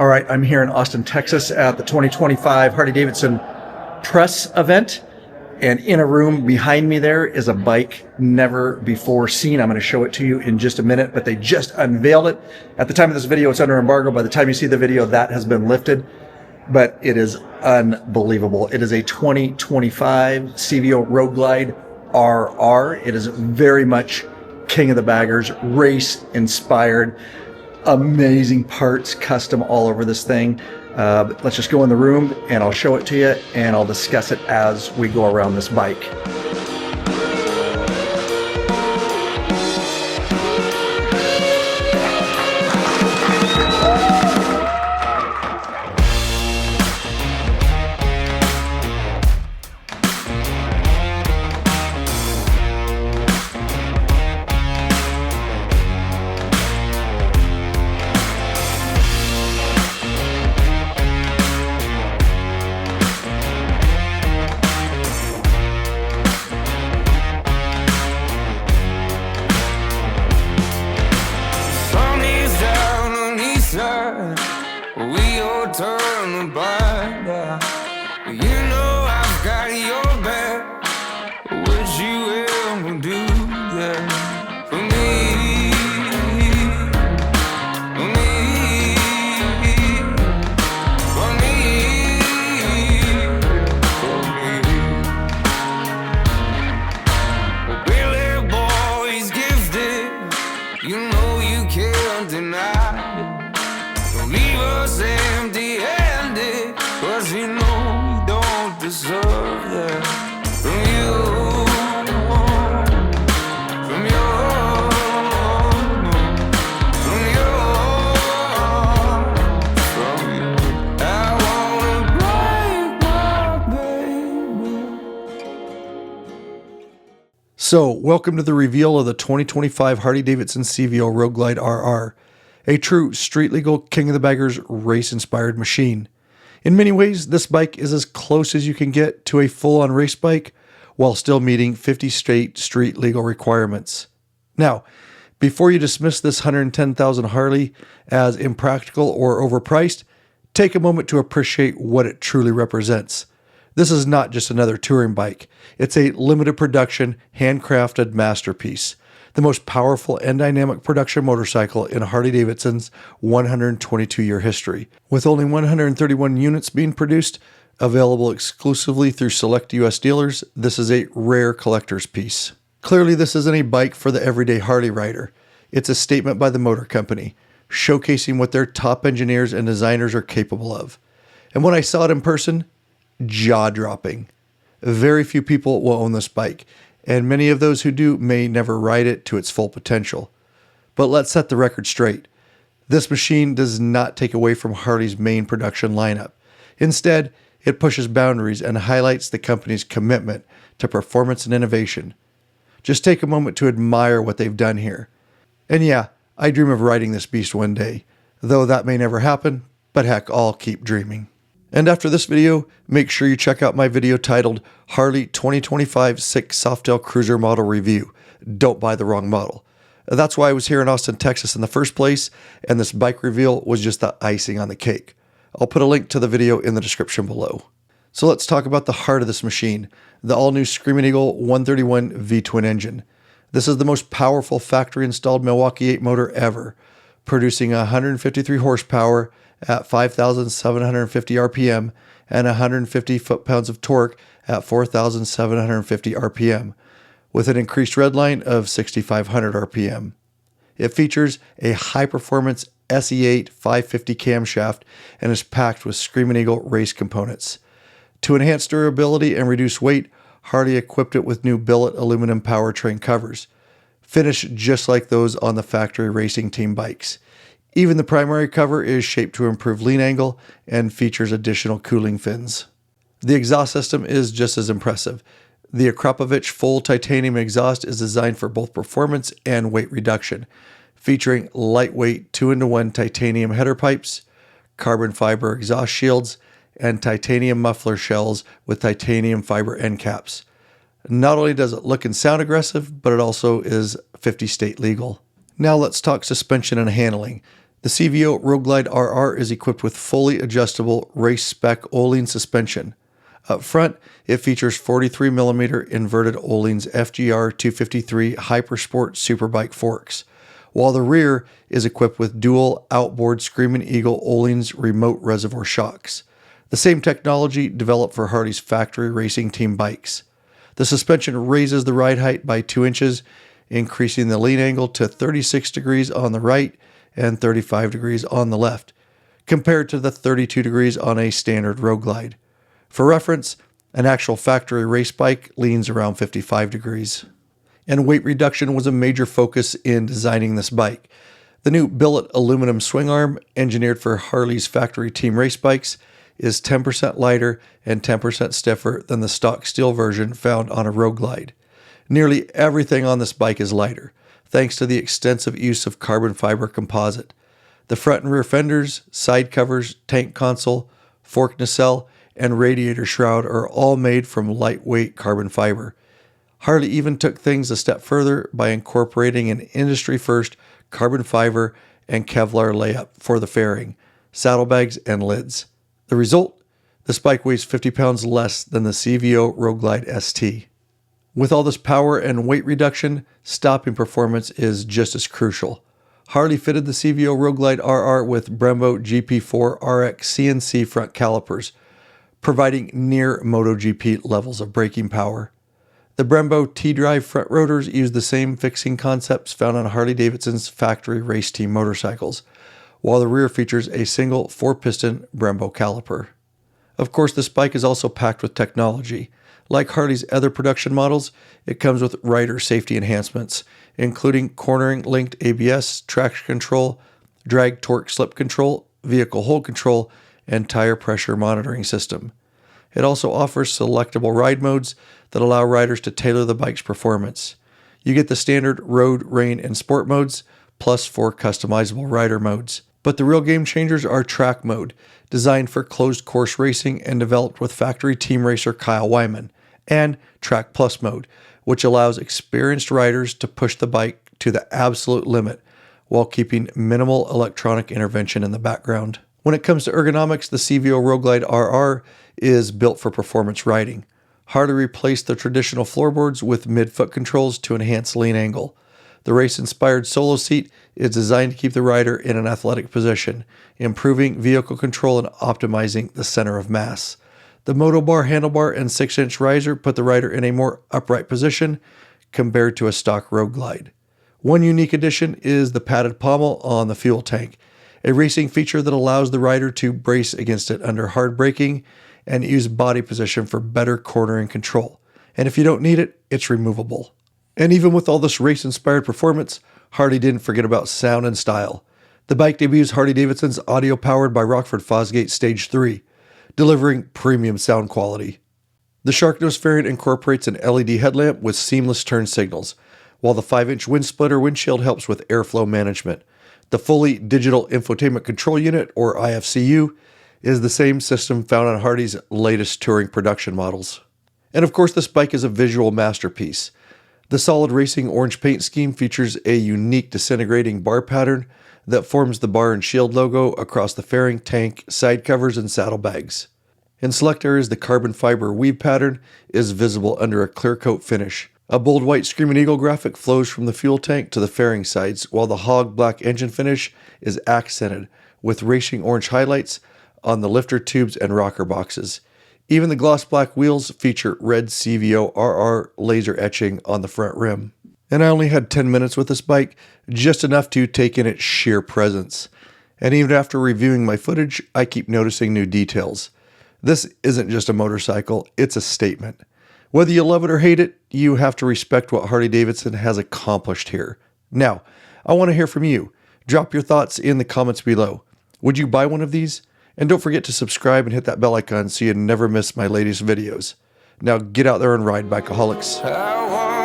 All right, I'm here in Austin, Texas at the 2025 Harley-Davidson press event. And in a room behind me there is a bike never before seen. I'm going to show it to you in just a minute, but they just unveiled it. At the time of this video, it's under embargo. By the time you see the video, that has been lifted. But it is unbelievable. It is a 2025 CVO Road Glide RR. It is very much king of the baggers, race inspired. Amazing parts, custom all over this thing. Let's just go in the room and I'll show it to you and I'll discuss it as we go around this bike. We all turn back. You know I've got your back. Would you ever do that for me? For me, for me, for me. Billy boy's gifted. You know you can't deny. Leave us empty-handed, 'cause you know you don't deserve that from you, from you. I wanna break my baby. So, welcome to the reveal of the 2025 Harley-Davidson CVO Road Glide RR. A true street-legal king-of-the-baggers race-inspired machine. In many ways, this bike is as close as you can get to a full-on race bike while still meeting 50 state street-legal requirements. Now, before you dismiss this $110,000 Harley as impractical or overpriced, take a moment to appreciate what it truly represents. This is not just another touring bike. It's a limited production, handcrafted masterpiece. The most powerful and dynamic production motorcycle in Harley-Davidson's 122-year history. With only 131 units being produced, available exclusively through select U.S. dealers, this is a rare collector's piece. Clearly, this isn't a bike for the everyday Harley rider. It's a statement by the motor company, showcasing what their top engineers and designers are capable of. And when I saw it in person, jaw-dropping. Very few people will own this bike, and many of those who do may never ride it to its full potential. But let's set the record straight. This machine does not take away from Harley's main production lineup. Instead, it pushes boundaries and highlights the company's commitment to performance and innovation. Just take a moment to admire what they've done here. And yeah, I dream of riding this beast one day, though that may never happen, but heck, I'll keep dreaming. And after this video, make sure you check out my video titled Harley 2025 6 Softail Cruiser Model Review. Don't buy the wrong model. That's why I was here in Austin, Texas in the first place, and this bike reveal was just the icing on the cake. I'll put a link to the video in the description below. So let's talk about the heart of this machine, the all-new Screaming Eagle 131 V-twin engine. This is the most powerful factory-installed Milwaukee-Eight motor ever, producing 153 horsepower at 5,750 RPM and 150 foot-pounds of torque at 4,750 RPM, with an increased redline of 6,500 RPM. It features a high-performance SE8 550 camshaft and is packed with Screaming Eagle race components. To enhance durability and reduce weight, Harley equipped it with new billet aluminum powertrain covers, finished just like those on the factory racing team bikes. Even the primary cover is shaped to improve lean angle and features additional cooling fins. The exhaust system is just as impressive. The Akrapovic full titanium exhaust is designed for both performance and weight reduction, featuring lightweight 2-in-1 titanium header pipes, carbon fiber exhaust shields, and titanium muffler shells with titanium fiber end caps. Not only does it look and sound aggressive, but it also is 50 state legal. Now let's talk suspension and handling. The CVO Road Glide RR is equipped with fully adjustable race-spec Öhlins suspension. Up front, it features 43mm inverted Öhlins FGR 253 Hypersport Superbike forks, while the rear is equipped with dual outboard Screaming Eagle Öhlins remote reservoir shocks, the same technology developed for Harley's factory racing team bikes. The suspension raises the ride height by 2 inches, increasing the lean angle to 36 degrees on the right and 35 degrees on the left, compared to the 32 degrees on a standard Road Glide. For reference, an actual factory race bike leans around 55 degrees. And weight reduction was a major focus in designing this bike. The new billet aluminum swing arm, engineered for Harley's factory team race bikes, is 10% lighter and 10% stiffer than the stock steel version found on a Road Glide. Nearly everything on this bike is lighter, thanks to the extensive use of carbon fiber composite. The front and rear fenders, side covers, tank console, fork nacelle, and radiator shroud are all made from lightweight carbon fiber. Harley even took things a step further by incorporating an industry-first carbon fiber and Kevlar layup for the fairing, saddlebags, and lids. The result? This bike weighs 50 pounds less than the CVO Road Glide ST. With all this power and weight reduction, stopping performance is just as crucial. Harley fitted the CVO Road Glide RR with Brembo GP4 RX CNC front calipers, providing near MotoGP levels of braking power. The Brembo T-Drive front rotors use the same fixing concepts found on Harley-Davidson's factory race team motorcycles, while the rear features a single 4-piston Brembo caliper. Of course, this bike is also packed with technology. Like Harley's other production models, it comes with rider safety enhancements, including cornering linked ABS, traction control, drag torque slip control, vehicle hold control, and tire pressure monitoring system. It also offers selectable ride modes that allow riders to tailor the bike's performance. You get the standard road, rain, and sport modes, plus 4 customizable rider modes. But the real game changers are track mode, designed for closed course racing and developed with factory team racer Kyle Wyman, and Track Plus mode, which allows experienced riders to push the bike to the absolute limit while keeping minimal electronic intervention in the background. When it comes to ergonomics, the CVO Road Glide RR is built for performance riding. Harley replaced the traditional floorboards with mid-foot controls to enhance lean angle. The race-inspired solo seat is designed to keep the rider in an athletic position, improving vehicle control and optimizing the center of mass. The Moto Bar handlebar and 6-inch riser put the rider in a more upright position compared to a stock Road Glide. One unique addition is the padded pommel on the fuel tank, a racing feature that allows the rider to brace against it under hard braking and use body position for better cornering control. And if you don't need it, it's removable. And even with all this race-inspired performance, Harley didn't forget about sound and style. The bike debuts Harley-Davidson's audio-powered by Rockford Fosgate Stage 3, delivering premium sound quality. The Sharknose variant incorporates an LED headlamp with seamless turn signals, while the 5-inch wind splitter windshield helps with airflow management. The fully digital infotainment control unit, or IFCU, is the same system found on Harley's latest touring production models. And of course, this bike is a visual masterpiece. The solid racing orange paint scheme features a unique disintegrating bar pattern that forms the bar and shield logo across the fairing, tank, side covers, and saddlebags. In select areas, the carbon fiber weave pattern is visible under a clear coat finish. A bold white Screaming Eagle graphic flows from the fuel tank to the fairing sides, while the hog black engine finish is accented with racing orange highlights on the lifter tubes and rocker boxes. Even the gloss black wheels feature red CVO RR laser etching on the front rim. And I only had 10 minutes with this bike, just enough to take in its sheer presence. And even after reviewing my footage, I keep noticing new details. This isn't just a motorcycle, it's a statement. Whether you love it or hate it, you have to respect what Harley-Davidson has accomplished here. Now, I want to hear from you. Drop your thoughts in the comments below. Would you buy one of these? And don't forget to subscribe and hit that bell icon so you never miss my latest videos. Now get out there and ride, bikeaholics.